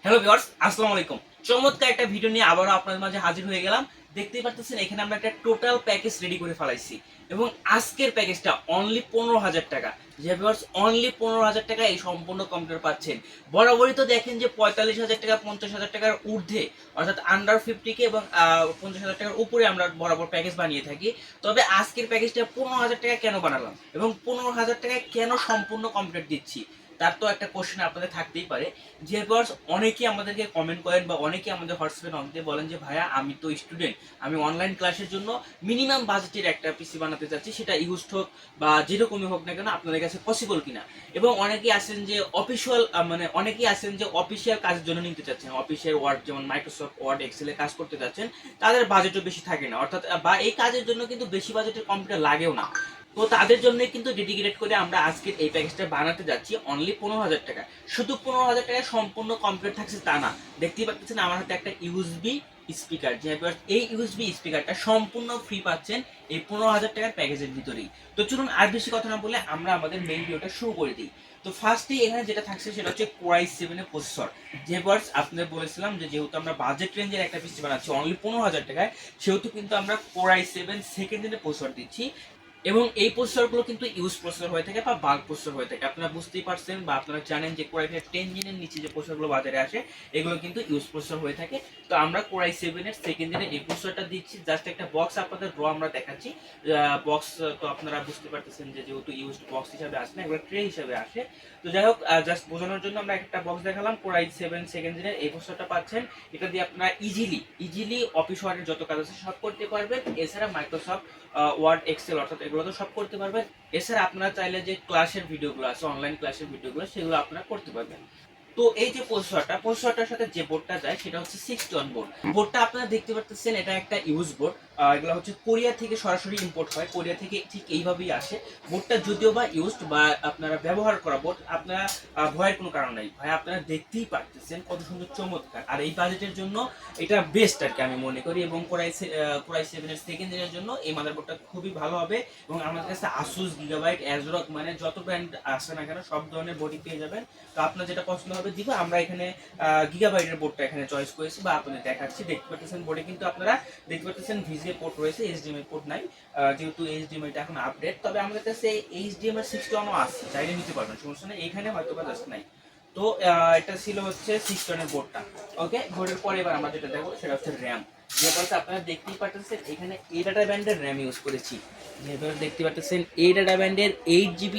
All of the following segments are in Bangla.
হ্যালো ভিউয়ার্স, আসসালামু আলাইকুম। চমৎকার একটা ভিডিও নিয়ে আবারও আপনাদের মাঝে হাজির হয়ে গেলাম। দেখতেই পাচ্ছেন এখানে আমরা একটা টোটাল প্যাকেজ রেডি করে ফেলাইছি এবং আজকের প্যাকেজটা অনলি 15,000 টাকা। যে ভিউয়ার্স অনলি 15,000 টাকা এই সম্পূর্ণ কম্পিউটার পাচ্ছেন। বরাবরই তো দেখেন যে 45,000 টাকা 50,000 টাকার ঊর্ধ্বে অর্থাৎ আন্ডার 50K এবং 50,000 টাকার উপরে আমরা বরাবর প্যাকেজ বানিয়ে থাকি। তবে আজকের প্যাকেজটা 15,000 টাকা কেন বানালাম এবং 15,000 টাকায় কেন সম্পূর্ণ কমপ্লিট দিচ্ছি, তার তো একটা কোশ্চেন আপনাদের থাকতেই পারে। যে ভিউয়ার্স অনেকেই আমাদেরকে কমেন্ট করেন বা অনেকেই আমাদের হোয়াটসঅ্যাপে নক দিয়ে বলেন যে ভাইয়া আমি তো স্টুডেন্ট, আমি অনলাইন ক্লাসের জন্য মিনিমাম বাজেটের একটা পিসি বানাতে চাচ্ছি, সেটা ইউজড হোক বা যেরকমই হোক না কেন আপনাদের কাছে পসিবল কিনা। এবং অনেকেই আছেন যে অফিসিয়াল অনেকেই আছেন যে অফিসিয়াল কাজের জন্য নিতে চাচ্ছেন, অফিসিয়াল ওয়ার্ড যেমন মাইক্রোসফট ওয়ার্ড এক্সেলে কাজ করতে চাচ্ছেন, তাদের বাজেটও বেশি থাকে না, অর্থাৎ বা এই কাজের জন্য কিন্তু বেশি বাজেটের কম্পিউটার লাগেও না। তো তাদের জন্য কিন্তু ডেডিকেটেড করে আমরা আজকের এই প্যাকেজটা বানাতে যাচ্ছি অনলি 15,000 টাকা। শুধু 15,000 টাকায় সম্পূর্ণ কমপ্লিট থাকছে তা না, দেখতেই পাচ্ছেন আমার হাতে একটা ইউএসবি স্পিকার। যে এই ইউএসবি স্পিকারটা সম্পূর্ণ ফ্রি পাচ্ছেন এই 15,000 টাকার প্যাকেজের ভিতরেই। তো চলুন আর বেশি কথা না বলে আমরা আমাদের মেইন ভিডিওটা শুরু করে দিই। তো ফার্স্টেই এখানে যেটা থাকছে সেটা হচ্ছে Core i7 এর প্রসেসর। যে আপনাদের বলেছিলাম যে যেহেতু আমরা বাজেট রেঞ্জের একটা পিসি বানাচ্ছি অনলি 15,000 টাকায়, সেহেতু কিন্তু আমরা Core i7 সেকেন্ড জেনের প্রসেসর দিচ্ছি। এবং এই প্রসেসরগুলো কিন্তু ইউজ প্রসেসর হয়ে থাকে বা বাল্ক প্রসেসর হয়ে থাকে। আপনারা বুঝতেই পারছেন বা আপনারা জানেন যে Core i5 10 জেনের নিচে যে প্রসেসরগুলো বাজারে আসে এগুলো কিন্তু ইউজ প্রসেসর হয়ে থাকে। তো আমরা Core i7 এর সেকেন্ড জেনের এই প্রসেসরটা দিচ্ছি। জাস্ট একটা বক্স আপনাদের ড্র আমরা দেখাচ্ছি। বক্স তো আপনারা বুঝতে পারতেছেন যে যেহেতু ইউজড বক্স হিসাবে আসে না, এগুলো ট্রে হিসাবে আসে। তো যাই হোক, জাস্ট বোঝানোর জন্য আমরা একটা বক্স দেখালাম। Core i7 সেকেন্ড জেনের এই প্রসেসরটা পাচ্ছেন। এটা দিয়ে আপনারা ইজিলি অফিস ওয়ার্ডের যত কাজ আছে সব করতে পারবেন। এছাড়া মাইক্রোসফট ওয়ার্ড এক্সেল অর্থাৎ এগুলো তো সব করতে পারবেন। এছাড়া আপনারা চাইলে যে ক্লাসের ভিডিওগুলো আছে, অনলাইন ক্লাসের ভিডিওগুলো, সেগুলো আপনারা করতে পারবেন। তো এই যে প্রসেসরটার সাথে যে বোর্ডটা যায় সেটা হচ্ছে 61 বোর্ড। বোর্ডটা আপনারা দেখতে পাচ্ছেন এটা একটা ইউজ বোর্ড। এগুলো হচ্ছে কোরিয়া থেকে সরাসরি ইম্পোর্ট হয়, কোরিয়া থেকে ঠিক এইভাবেই আসে। বোর্ডটা যদিও বা ইউজড বা আপনারা ব্যবহার করা বোর্ড, আপনারা ভয়ের কোনো কারণ নাই ভাই, আপনারা দেখতেই পারতেছেন কত সুন্দর চমৎকার। আর এই বাজেটের জন্য এটা বেস্ট আর কি আমি মনে করি। এবং Core i7 এর সেকেন্ড জেনের জন্য এই মাদারবোর্ডটা খুবই ভালো হবে। এবং আমাদের কাছে Asus, Gigabyte, ASRock মানে যত ব্র্যান্ড আসে না কেন সব ধরনের বোর্ডই পেয়ে যাবেন। তো আপনার যেটা পছন্দ হবে দিব। আমরা এখানে গিগাবাইটের বোর্ডটা এখানে চয়েস করেছি বা আপনাদের দেখাচ্ছি। দেখতে পাচ্ছেন বোর্ডে কিন্তু আপনারা দেখতে পাচ্ছেন ভিজিএ পোর্ট রয়েছে, এইচডিএমআই পোর্ট নাই। যেহেতু এইচডিএমআইটা এখন আপডেট, তবে আমাদের কাছে এইচডিএমআই 61ও আছে, চাইলে নিতে পারবেন, সমস্যা নেই। এখানে হয়তো বা জাস্ট নাই। তো এটা ছিল হচ্ছে 61 এর বোর্ডটা। ওকে, বোর্ডের পরে এবার আমরা যেটা দেখবো সেটা হচ্ছে র্যাম। যে বলতে আপনারা দেখতেই পাচ্ছেন এখানে এ ডাটা ব্যান্ডের র্যাম ইউজ করেছি। যেহেতু দেখতে পাচ্ছেন এ ডাটা ব্যান্ডের 8GB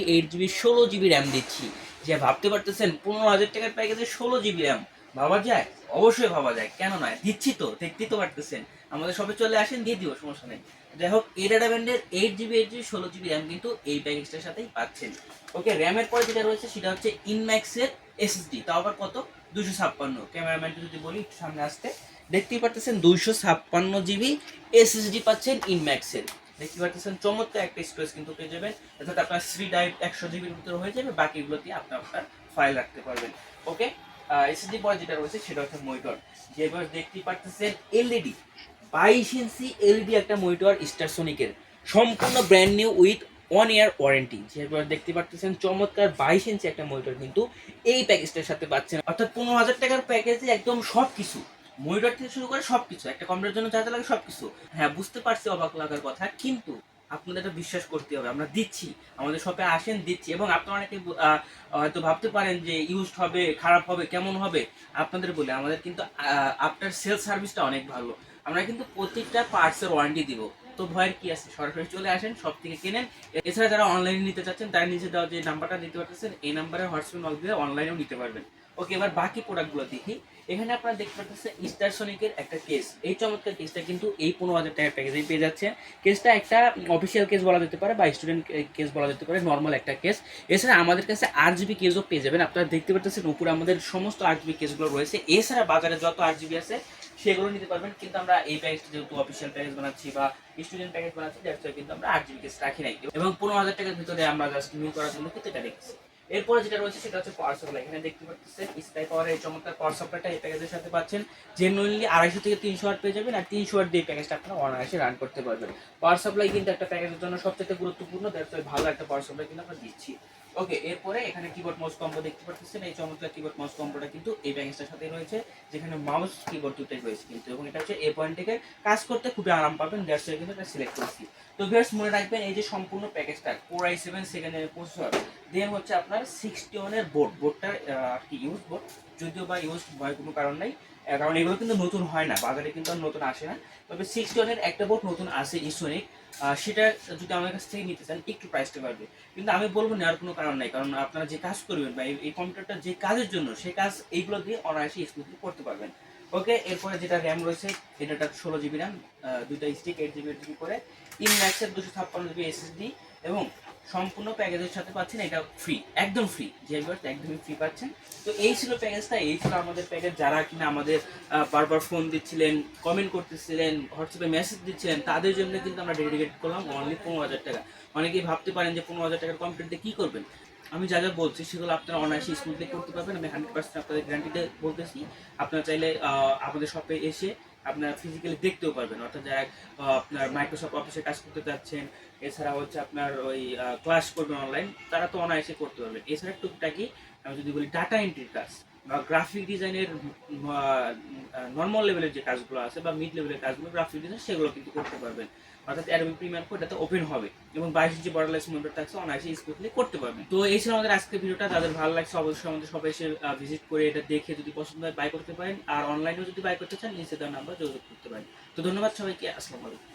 16GB র্যাম দিচ্ছি। যে ভাবতে পারতেছেন 15,000 টাকার প্যাকেজে 16GB র্যাম ভাবা যায়? অবশ্যই ভাবা যায়, কেন নয়, দিচ্ছি তো, দেখতেই তো পারতেছেন। আমাদের সবে চলে আসেন, দিয়ে দিব, সমস্যা নেই। যাই হোক, এ ডাটা ব্যান্ডের 8GB 16GB র্যাম কিন্তু এই প্যাকেজটার সাথেই পাচ্ছেন। ওকে, র্যামের পরে যেটা রয়েছে সেটা হচ্ছে ইনম্যাক্সের এসএসডি, তাও আবার কত, 256। ক্যামেরাম্যানকে যদি বলি একটু সামনে আসতে, দেখতেই পারতেছেন 256GB এসএসডি পাচ্ছেন ইনম্যাক্সের। দেখতে পাচ্ছেন চমৎকার একটা স্পেস কিন্তু পেয়ে যাবেন, অর্থাৎ আপনার থ্রি ড্রাইভ 100GBর ভিতরে হয়ে যাবে, বাকিগুলো দিয়ে আপনি আপনার ফাইল রাখতে পারবেন। ওকে, এসএসডি পরে যেটা রয়েছে সেটা হচ্ছে মনিটর। যে এবার দেখতে পাচ্ছেন এলইডি 22 ইঞ্চি এলইডি একটা মনিটর স্টারসোনিকের, সম্পূর্ণ brand new with 1 year warranty. যেবার দেখতে পাচ্ছেন চমৎকার 22 ইঞ্চি একটা মনিটর কিন্তু এই প্যাকেজটার সাথে পাচ্ছেন। অর্থাৎ 15,000 টাকার প্যাকেজে একদম সবকিছু, মনিটর থেকে শুরু করে সবকিছু, একটা কম্পিউটারের জন্য যা যা লাগে সবকিছু। হ্যাঁ, বুঝতে পারছি অবাক লাগার কথা, কিন্তু আপনাদের এটা বিশ্বাস করতে হবে, আমরা দিচ্ছি। আমাদের শপে আসেন, দিচ্ছি। এবং আপনারা অনেকে হয়তো ভাবতে পারেন যে ইউজড হবে, খারাপ হবে, কেমন হবে। আপনাদের বলে আমাদের কিন্তু আফটার সেল সার্ভিসটা অনেক ভালো। আমরা কিন্তু প্রত্যেকটা পার্টসের ওয়ারেন্টি দিব। তো ভয়ের কি আছে, সরাসরি চলে আসেন, সব থেকে কেনেন। এছাড়া যারা অনলাইনে নিতে চাচ্ছেন তারা নিচে দেওয়া যে নাম্বারটা দিতে পারতেছেন, এই নাম্বারে হোয়াটসঅ্যাপ নক দিয়ে অনলাইনেও নিতে পারবেন। ওকে, এবার বাকি প্রোডাক্টগুলো দেখি। এখানে আপনারা দেখতে পাচ্ছেন স্টারসোনিকের একটা কেস। এই চমৎকার কেসটা কিন্তু এই 15,000 টাকার প্যাকেজেই পেয়ে যাচ্ছে। কেসটা একটা অফিসিয়াল কেস বলা যেতে পারে বা স্টুডেন্ট কেস বলা যেতে পারে, নর্মাল একটা কেস। এছাড়া আমাদের কাছে 8GB কেসও পেয়ে যাবেন। আপনারা দেখতে পাচ্ছেন উপরে আমাদের সমস্ত 8GB কেসগুলো রয়েছে। এছাড়া বাজারে যত 8GB আছে সেগুলো নিতে পারবেন। কিন্তু আমরা এই প্যাকেজটা যেহেতু অফিসিয়াল প্যাকেজ বানাচ্ছি বা স্টুডেন্ট প্যাকেজ বানাচ্ছি, দ্যাটস ওয়াই কিন্তু আমরা 8GB কেস রাখি নাই। এবং 15,000 টাকার ভিতরে আমরা জাস্ট মিল করার জন্য কিন্তু এটা রেখেছি। এরপরে যেটা রয়েছে সেটা হচ্ছে পাওয়ার সাপ্লাই। এখানে দেখতে পাচ্ছেন স্কাই পাওয়ারের এই চমৎকার পাওয়ার সাপ্লাইটা এই প্যাকেজের সাথে পাচ্ছেন। জেনুইনলি 250 থেকে 300 ওয়াট পেয়ে যাবেন। আর 300 ওয়াট দিয়ে প্যাকেজটা আপনারা অনায়াসে রান করতে পারবেন। পাওয়ার সাপ্লাই কিন্তু একটা প্যাকেজের জন্য সবচেয়ে গুরুত্বপূর্ণ, দ্যাটস ওয়াই ভালো একটা পাওয়ার সাপ্লাই কিন্তু আমরা দিচ্ছি। ওকে, এরপরে এখানে কিবোর্ড মাউস কম্বো দেখতে পাচ্ছেন। এই চমৎকার কিবোর্ড মাউস কম্বোটা কিন্তু এই প্যাকেজটার সাথে রয়েছে, যেখানে মাউস কিবোর্ড দুটোই রয়েছে কিন্তু, এবং এটা হচ্ছে এ পয়েন্ট থেকে কাজ করতে খুবই আরাম পাবেন। দ্যাটস ওয়াই কিন্তু এটা সিলেক্ট করেছি। তো ভিউয়ার্স মনে রাখবেন, এই যে সম্পূর্ণ প্যাকেজটা Core i7 second generation processor, then হচ্ছে আপনার 61 এর বোর্ডটা আর কি ইউজ বোর্ড, যদিও বা ইউজ হওয়ার কোনো কারণ নাই, কারণ এগুলো কিন্তু নতুন হয় না, বাজারে কিন্তু আর নতুন আসে না। তবে 61 এর একটা বোর্ড নতুন আসে ইসোনিক, সেটা যদি আমার কাছ থেকে নিতে চান একটু প্রাইসটা বাড়বে, কিন্তু আমি বলবো নেওয়ার কোনো কারণ নাই, কারণ আপনারা যে কাজ করবেন বা এই কম্পিউটারটা যে কাজের জন্য, সেই কাজ এইগুলো দিয়ে অনায়াসে স্মুথলি করতে পারবেন। ওকে, এরপরে যেটা র্যাম রয়েছে, এটা 16 জিবি র্যাম, দুইটা স্টিক 8 জিবি করে, ইনম্যাক্সের 256 জিবি এসএসডি, এবং সম্পূর্ণ প্যাকেজের সাথে পাচ্ছেন এটা ফ্রি, একদম ফ্রি, যে একদমই ফ্রি পাচ্ছেন। তো এই ছিল প্যাকেজটা, এই ছিল আমাদের প্যাকেজ। যারা কিনা আমাদের বারবার ফোন দিচ্ছিলেন, কমেন্ট করতেছিলেন, হোয়াটসঅ্যাপে মেসেজ দিচ্ছিলেন, তাদের জন্য কিন্তু আমরা ডেডিকেট করলাম অনলি 15,000 টাকা। অনেকেই ভাবতে পারেন যে 15,000 টাকার কম্পিউটার দিয়ে কী করবেন। আমি যা যা বলছি সেগুলো আপনারা অনায়াসে স্মুথলি করতে পারবেন। আমি 100% আপনাদের গ্যারান্টিতে বলতেছি। আপনারা চাইলে আমাদের শপে এসে আপনারা ফিজিক্যালি দেখতেও পারবেন, অর্থাৎ যারা আপনার মাইক্রোসফট অফিসে কাজ করতে চাচ্ছেন, এছাড়া হচ্ছে আপনার ওই ক্লাস করবেন অনলাইন, তারা তো অনায়াসে করতে পারবেন। এছাড়া টুকটাকি আমি যদি বলি ডাটা এন্ট্রির কাজ বা গ্রাফিক ডিজাইনের নর্মাল লেভেলের যে কাজগুলো আছে বা মিড লেভেলের কাজগুলো, গ্রাফিক ডিজাইন সেগুলো কিন্তু করতে পারবেন। অর্থাৎ অ্যাডোবি প্রিমিয়ার কোড এটাতে ওপেন হবে, এবং 22 ইঞ্চি বর্ডারলেস মনিটর থাকছে, অনায়াসে স্মুথলি করতে পারবেন। তো এই ছিল আমাদের আজকের ভিডিওটা। যাদের ভালো লাগছে অবশ্যই আমাদের সবাই এসে ভিজিট করে এটা দেখে যদি পছন্দ হয় বাই করতে পারেন, আর অনলাইনেও যদি বাই করতে চান নিচে দেওয়া নাম্বার যোগাযোগ করতে পারেন। তো ধন্যবাদ সবাইকে, আসসালামু আলাইকুম।